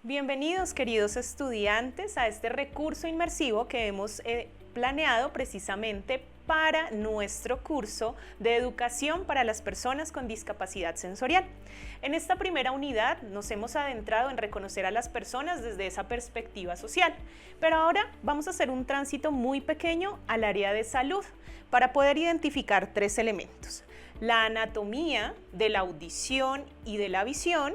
Bienvenidos, queridos estudiantes, a este recurso inmersivo que hemos planeado precisamente para nuestro curso de educación para las personas con discapacidad sensorial. En esta primera unidad nos hemos adentrado en reconocer a las personas desde esa perspectiva social, pero ahora vamos a hacer un tránsito muy pequeño al área de salud para poder identificar tres elementos: la anatomía de la audición y de la visión,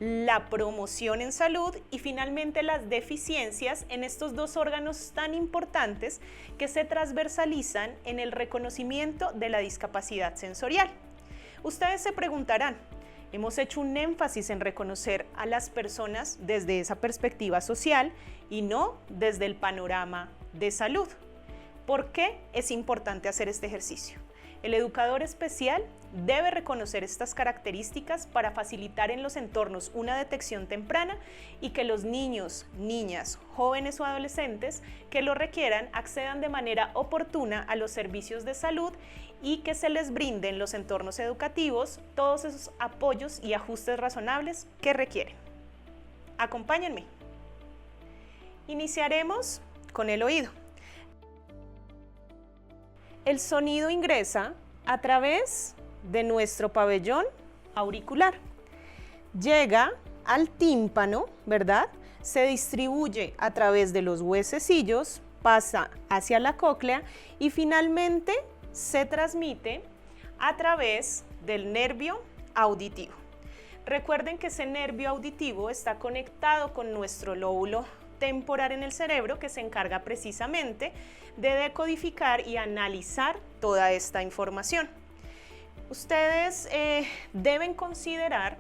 la promoción en salud y finalmente las deficiencias en estos dos órganos tan importantes que se transversalizan en el reconocimiento de la discapacidad sensorial. Ustedes se preguntarán, hemos hecho un énfasis en reconocer a las personas desde esa perspectiva social y no desde el panorama de salud. ¿Por qué es importante hacer este ejercicio? El educador especial debe reconocer estas características para facilitar en los entornos una detección temprana y que los niños, niñas, jóvenes o adolescentes que lo requieran accedan de manera oportuna a los servicios de salud y que se les brinden los entornos educativos todos esos apoyos y ajustes razonables que requieren. Acompáñenme. Iniciaremos con el oído. El sonido ingresa a través de nuestro pabellón auricular. Llega al tímpano, ¿verdad? Se distribuye a través de los huesecillos, pasa hacia la cóclea y finalmente se transmite a través del nervio auditivo. Recuerden que ese nervio auditivo está conectado con nuestro lóbulo temporal en el cerebro, que se encarga precisamente de decodificar y analizar toda esta información. Ustedes deben considerar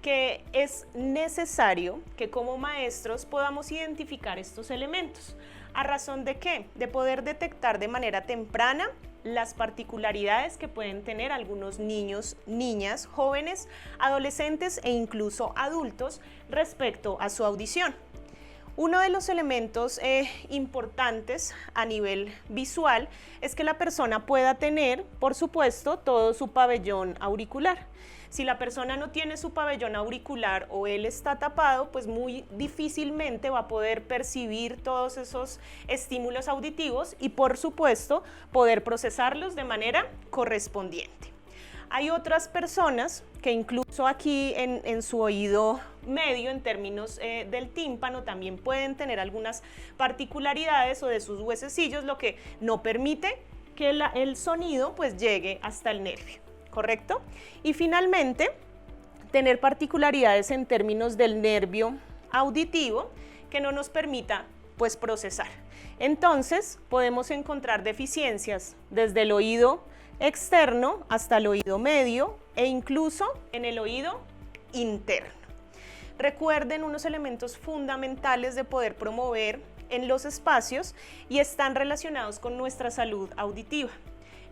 que es necesario que como maestros podamos identificar estos elementos. ¿A razón de qué? De poder detectar de manera temprana las particularidades que pueden tener algunos niños, niñas, jóvenes, adolescentes e incluso adultos respecto a su audición. Uno de los elementos importantes a nivel visual es que la persona pueda tener, por supuesto, todo su pabellón auricular. Si la persona no tiene su pabellón auricular o él está tapado, pues muy difícilmente va a poder percibir todos esos estímulos auditivos y, por supuesto, poder procesarlos de manera correspondiente. Hay otras personas que incluso aquí en su oído medio, en términos del tímpano, también pueden tener algunas particularidades o de sus huesecillos, lo que no permite que el sonido pues llegue hasta el nervio, ¿correcto? Y finalmente, tener particularidades en términos del nervio auditivo que no nos permita pues procesar. Entonces, podemos encontrar deficiencias desde el oído externo hasta el oído medio e incluso en el oído interno. Recuerden unos elementos fundamentales de poder promover en los espacios y están relacionados con nuestra salud auditiva.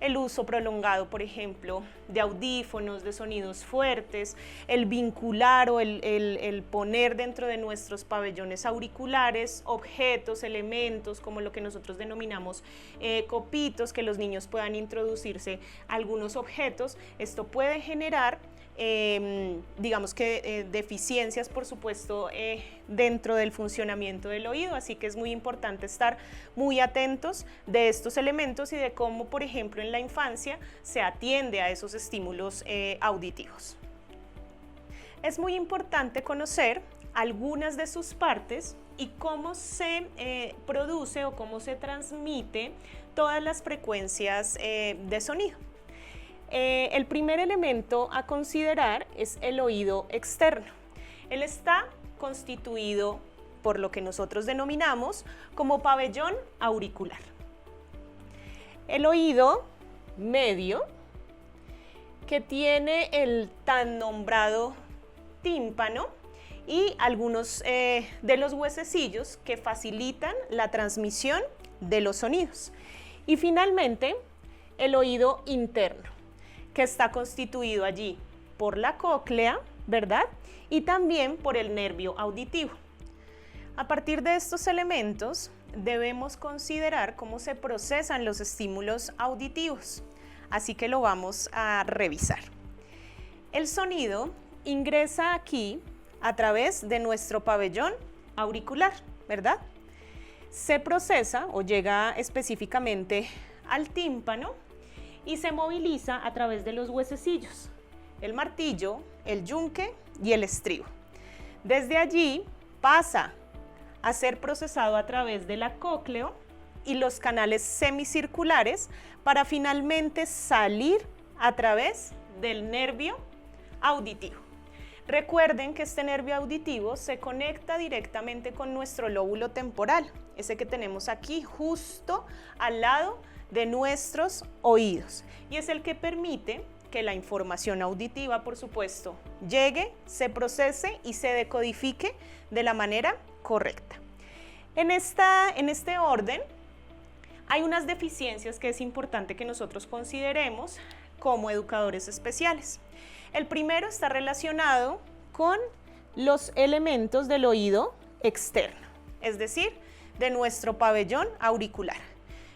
El uso prolongado, por ejemplo, de audífonos, de sonidos fuertes, el vincular o el poner dentro de nuestros pabellones auriculares objetos, elementos, como lo que nosotros denominamos copitos, que los niños puedan introducirse algunos objetos. Esto puede generar digamos que deficiencias, por supuesto, dentro del funcionamiento del oído, así que es muy importante estar muy atentos de estos elementos y de cómo, por ejemplo, en la infancia se atiende a esos estímulos auditivos. Es muy importante conocer algunas de sus partes y cómo se produce o cómo se transmite todas las frecuencias de sonido. El primer elemento a considerar es el oído externo. Él está constituido por lo que nosotros denominamos como pabellón auricular. El oído medio, que tiene el tan nombrado tímpano y algunos de los huesecillos que facilitan la transmisión de los sonidos. Y finalmente, el oído interno, que está constituido allí por la cóclea, ¿verdad? Y también por el nervio auditivo. A partir de estos elementos, debemos considerar cómo se procesan los estímulos auditivos, así que lo vamos a revisar. El sonido ingresa aquí a través de nuestro pabellón auricular, ¿verdad? Se procesa o llega específicamente al tímpano y se moviliza a través de los huesecillos, el martillo, el yunque y el estribo. Desde allí pasa a ser procesado a través del acócleo y los canales semicirculares para finalmente salir a través del nervio auditivo. Recuerden que este nervio auditivo se conecta directamente con nuestro lóbulo temporal, ese que tenemos aquí justo al lado de nuestros oídos, y es el que permite que la información auditiva, por supuesto, llegue, se procese y se decodifique de la manera correcta. En este orden, hay unas deficiencias que es importante que nosotros consideremos como educadores especiales. El primero está relacionado con los elementos del oído externo, es decir, de nuestro pabellón auricular.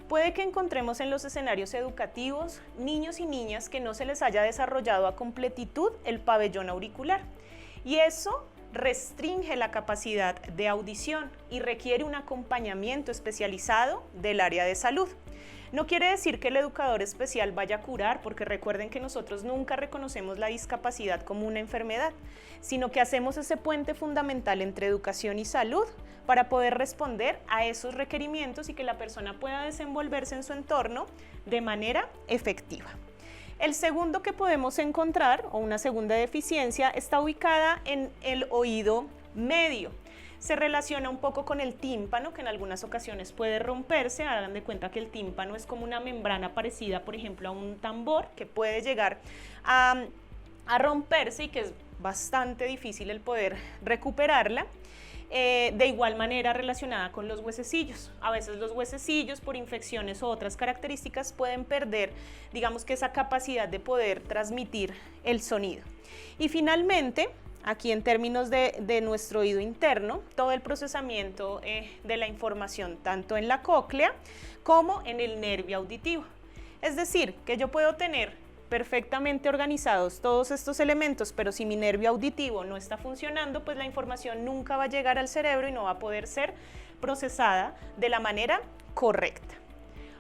Puede que encontremos en los escenarios educativos niños y niñas que no se les haya desarrollado a completitud el pabellón auricular, y eso restringe la capacidad de audición y requiere un acompañamiento especializado del área de salud. No quiere decir que el educador especial vaya a curar, porque recuerden que nosotros nunca reconocemos la discapacidad como una enfermedad, sino que hacemos ese puente fundamental entre educación y salud para poder responder a esos requerimientos y que la persona pueda desenvolverse en su entorno de manera efectiva. El segundo que podemos encontrar, o una segunda deficiencia, está ubicada en el oído medio. Se relaciona un poco con el tímpano, que en algunas ocasiones puede romperse. Hagan de cuenta que el tímpano es como una membrana parecida, por ejemplo, a un tambor, que puede llegar a romperse y que es bastante difícil el poder recuperarla. De igual manera relacionada con los huesecillos. A veces los huesecillos, por infecciones o otras características, pueden perder, digamos que esa capacidad de poder transmitir el sonido. Y finalmente, aquí en términos de nuestro oído interno, todo el procesamiento de la información, tanto en la cóclea como en el nervio auditivo. Es decir, que yo puedo tener perfectamente organizados todos estos elementos, pero si mi nervio auditivo no está funcionando, pues la información nunca va a llegar al cerebro y no va a poder ser procesada de la manera correcta.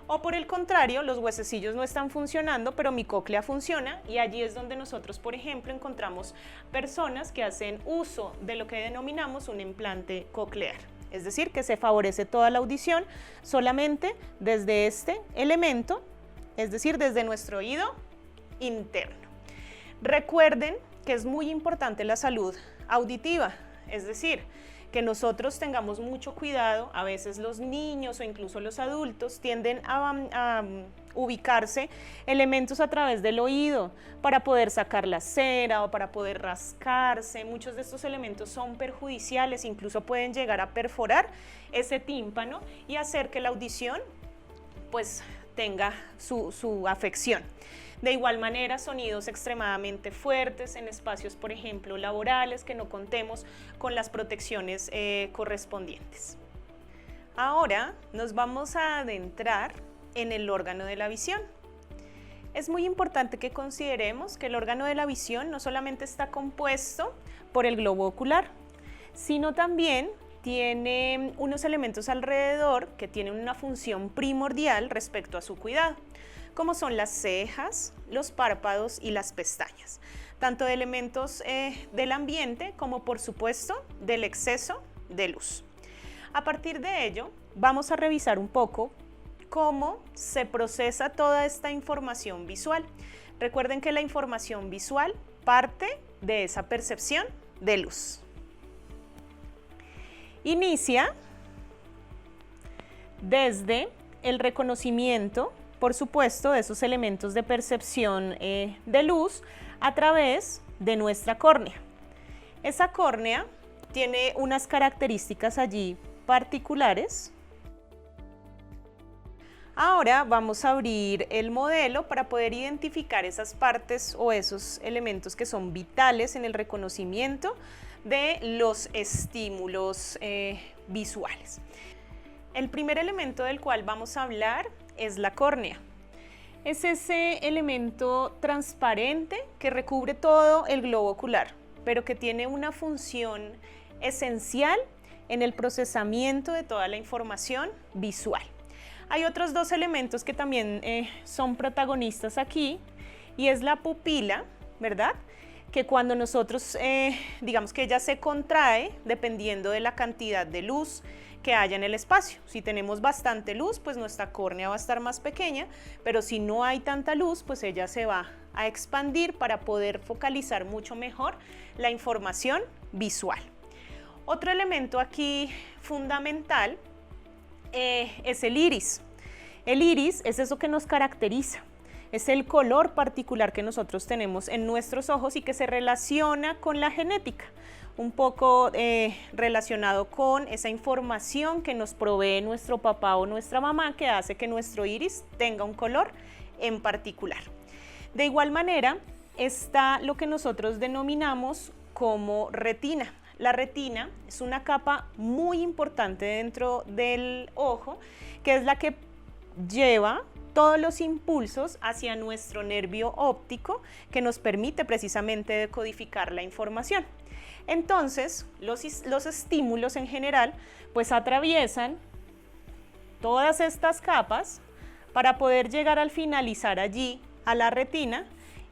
O por el contrario, los huesecillos no están funcionando, pero mi cóclea funciona, y allí es donde nosotros, por ejemplo, encontramos personas que hacen uso de lo que denominamos un implante coclear. Es decir, que se favorece toda la audición solamente desde este elemento, es decir, desde nuestro oído interno. Recuerden que es muy importante la salud auditiva, es decir, que nosotros tengamos mucho cuidado. A veces los niños o incluso los adultos tienden a ubicarse elementos a través del oído para poder sacar la cera o para poder rascarse. Muchos de estos elementos son perjudiciales, incluso pueden llegar a perforar ese tímpano y hacer que la audición pues tenga su afección. De igual manera, sonidos extremadamente fuertes en espacios, por ejemplo, laborales, que no contemos con las protecciones correspondientes. Ahora nos vamos a adentrar en el órgano de la visión. Es muy importante que consideremos que el órgano de la visión no solamente está compuesto por el globo ocular, sino también tiene unos elementos alrededor que tienen una función primordial respecto a su cuidado, como son las cejas, los párpados y las pestañas, tanto de elementos del ambiente como, por supuesto, del exceso de luz. A partir de ello, vamos a revisar un poco cómo se procesa toda esta información visual. Recuerden que la información visual parte de esa percepción de luz. Inicia desde el reconocimiento, por supuesto, de esos elementos de percepción de luz a través de nuestra córnea. Esa córnea tiene unas características allí particulares. Ahora vamos a abrir el modelo para poder identificar esas partes o esos elementos que son vitales en el reconocimiento de los estímulos visuales. El primer elemento del cual vamos a hablar es la córnea. Es ese elemento transparente que recubre todo el globo ocular. pero que tiene una función esencial en el procesamiento de toda la información visual. Hay otros dos elementos que también son protagonistas aquí, y es la pupila, ¿verdad? Que cuando nosotros, digamos que ella se contrae dependiendo de la cantidad de luz que haya en el espacio. Si tenemos bastante luz, pues nuestra córnea va a estar más pequeña, pero si no hay tanta luz, pues ella se va a expandir para poder focalizar mucho mejor la información visual. Otro elemento aquí fundamental es el iris. El iris es eso que nos caracteriza. Es el color particular que nosotros tenemos en nuestros ojos y que se relaciona con la genética, un poco relacionado con esa información que nos provee nuestro papá o nuestra mamá, que hace que nuestro iris tenga un color en particular. De igual manera está lo que nosotros denominamos como retina. La retina es una capa muy importante dentro del ojo, que es la que lleva todos los impulsos hacia nuestro nervio óptico, que nos permite precisamente decodificar la información. Entonces, los estímulos en general pues atraviesan todas estas capas para poder llegar al finalizar allí a la retina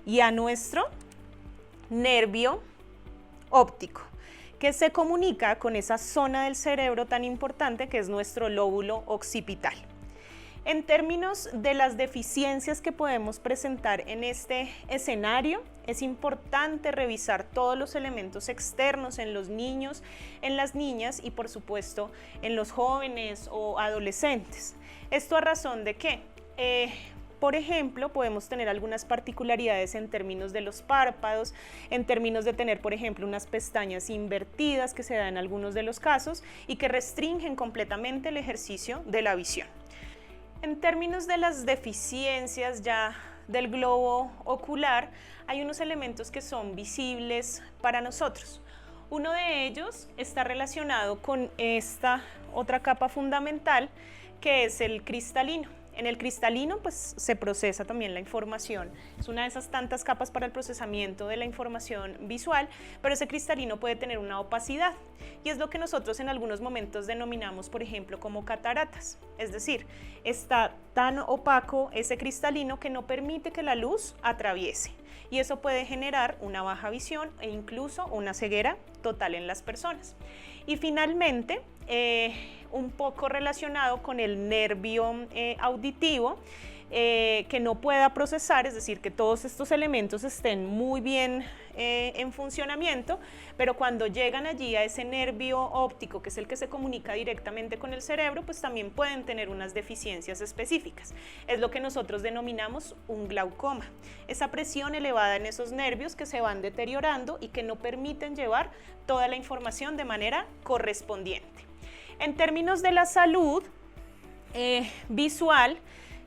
y a nuestro nervio óptico, que se comunica con esa zona del cerebro tan importante que es nuestro lóbulo occipital. En términos de las deficiencias que podemos presentar en este escenario, es importante revisar todos los elementos externos en los niños, en las niñas y por supuesto en los jóvenes o adolescentes. ¿Esto a razón de qué? Por ejemplo, podemos tener algunas particularidades en términos de los párpados, en términos de tener, por ejemplo, unas pestañas invertidas que se dan en algunos de los casos y que restringen completamente el ejercicio de la visión. En términos de las deficiencias ya del globo ocular, hay unos elementos que son visibles para nosotros. Uno de ellos está relacionado con esta otra capa fundamental, que es el cristalino. En el cristalino pues se procesa también la información, es una de esas tantas capas para el procesamiento de la información visual, pero ese cristalino puede tener una opacidad y es lo que nosotros en algunos momentos denominamos, por ejemplo, como cataratas, es decir, está tan opaco ese cristalino que no permite que la luz atraviese y eso puede generar una baja visión e incluso una ceguera total en las personas. Y finalmente, un poco relacionado con el nervio auditivo, que no pueda procesar, es decir, que todos estos elementos estén muy bien en funcionamiento, pero cuando llegan allí a ese nervio óptico, que es el que se comunica directamente con el cerebro, pues también pueden tener unas deficiencias específicas. Es lo que nosotros denominamos un glaucoma, esa presión elevada en esos nervios que se van deteriorando y que no permiten llevar toda la información de manera correspondiente. En términos de la salud visual,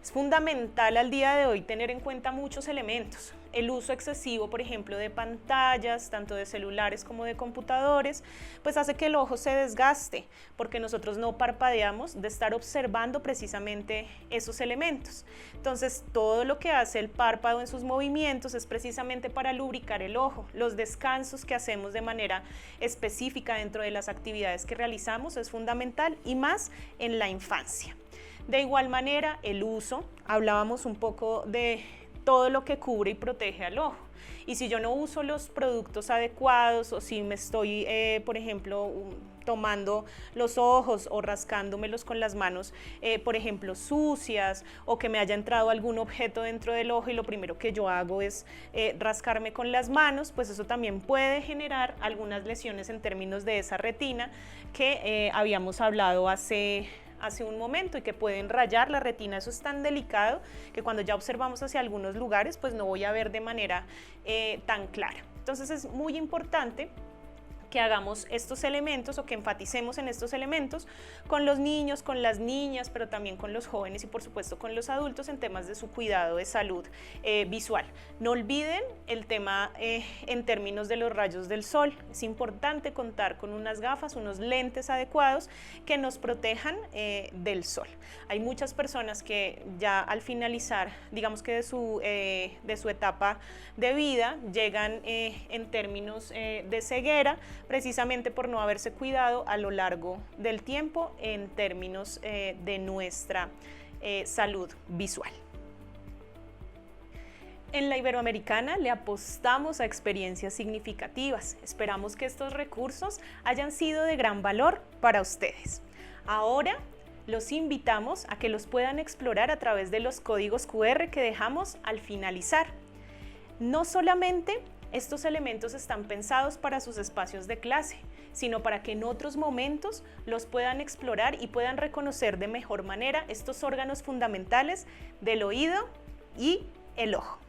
es fundamental al día de hoy tener en cuenta muchos elementos. El uso excesivo, por ejemplo, de pantallas, tanto de celulares como de computadores, pues hace que el ojo se desgaste, porque nosotros no parpadeamos de estar observando precisamente esos elementos. Entonces, todo lo que hace el párpado en sus movimientos es precisamente para lubricar el ojo. Los descansos que hacemos de manera específica dentro de las actividades que realizamos es fundamental y más en la infancia. De igual manera, el uso, hablábamos un poco de todo lo que cubre y protege al ojo. Y si yo no uso los productos adecuados o si me estoy, por ejemplo, tomando los ojos o rascándomelos con las manos, por ejemplo, sucias o que me haya entrado algún objeto dentro del ojo y lo primero que yo hago es rascarme con las manos, pues eso también puede generar algunas lesiones en términos de esa retina que habíamos hablado hace un momento y que pueden rayar la retina. Eso es tan delicado que cuando ya observamos hacia algunos lugares pues no voy a ver de manera tan clara. Entonces es muy importante que hagamos estos elementos o que enfaticemos en estos elementos con los niños, con las niñas, pero también con los jóvenes y por supuesto con los adultos en temas de su cuidado de salud visual. No olviden el tema en términos de los rayos del sol. Es importante contar con unas gafas, unos lentes adecuados que nos protejan del sol. Hay muchas personas que ya al finalizar, digamos que de su etapa de vida, llegan en términos de ceguera, precisamente por no haberse cuidado a lo largo del tiempo en términos de nuestra salud visual. En la Iberoamericana le apostamos a experiencias significativas. Esperamos que estos recursos hayan sido de gran valor para ustedes. Ahora los invitamos a que los puedan explorar a través de los códigos QR que dejamos al finalizar. No solamente estos elementos están pensados para sus espacios de clase, sino para que en otros momentos los puedan explorar y puedan reconocer de mejor manera estos órganos fundamentales del oído y el ojo.